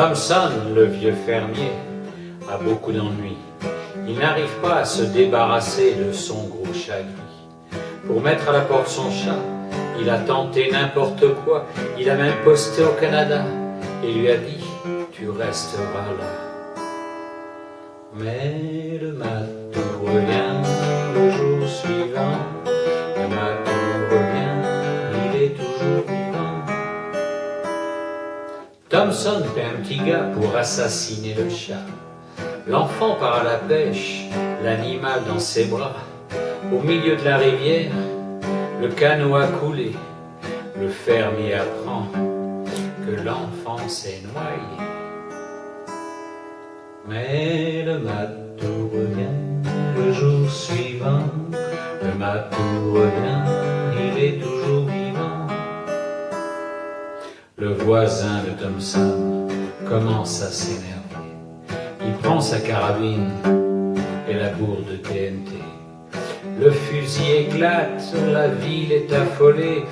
Thompson, le vieux fermier, a beaucoup d'ennuis. Il n'arrive pas à se débarrasser de son gros chat gris. Pour mettre à la porte son chat, il a tenté n'importe quoi. Il a même posté au Canada et lui a dit « Tu resteras là ». Mais le matou revient le jour suivant. Le matou revient, il est toujours vivant. Thompson fait un petit gars pour assassiner le chat. L'enfant part à la pêche, l'animal dans ses bras. Au milieu de la rivière, le canot a coulé. Le fermier apprend que l'enfant s'est noyé. Mais le matou revient le jour suivant. Le matou revient, il est toujours vivant. Le voisin de Thompson commence à s'énerver. Il prend sa carabine et la bourre de TNT. Le fusil éclate, la ville est affolée.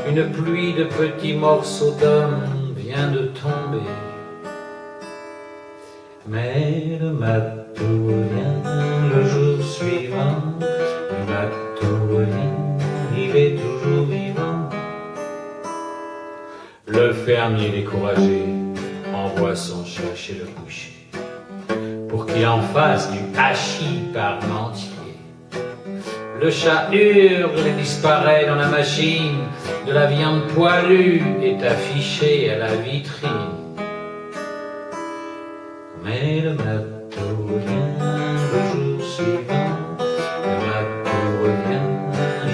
Une pluie de petits morceaux d'hommes vient de tomber. Mais le matou revient le jour suivant. Le matou revient, il est toujours vivant. Le fermier découragé envoie son chat chez le boucher pour qu'il en fasse du hachis parmentier. Le chat hurle et disparaît dans la machine. De la viande poilue est affichée à la vitrine. Mais le matou revient le jour suivant. Le matou revient,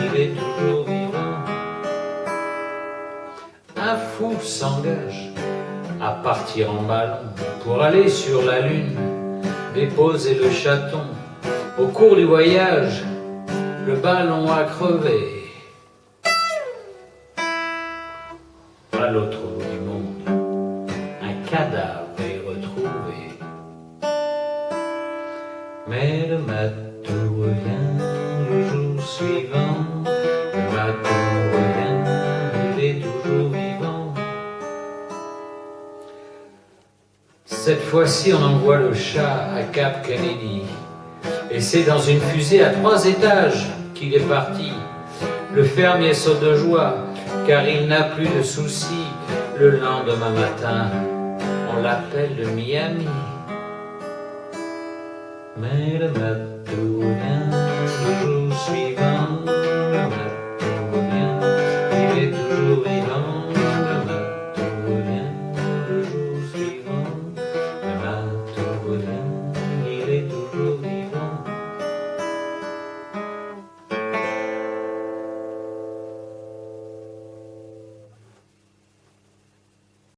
il est toujours vivant. Un fou s'engage à partir en ballon pour aller sur la lune, déposer le chaton. Au cours du voyage, le ballon a crevé. À l'autre bout du monde, un cadavre est retrouvé. Mais le matou revient le jour suivant. Le matou revient, il est toujours vivant. Cette fois-ci, on envoie le chat à Cap Kennedy. Et c'est dans une fusée à 3 étages qu'il est parti. Le fermier saute de joie, car il n'a plus de soucis. Le lendemain matin, on l'appelle de Miami. Mais le matou revient le jour suivant.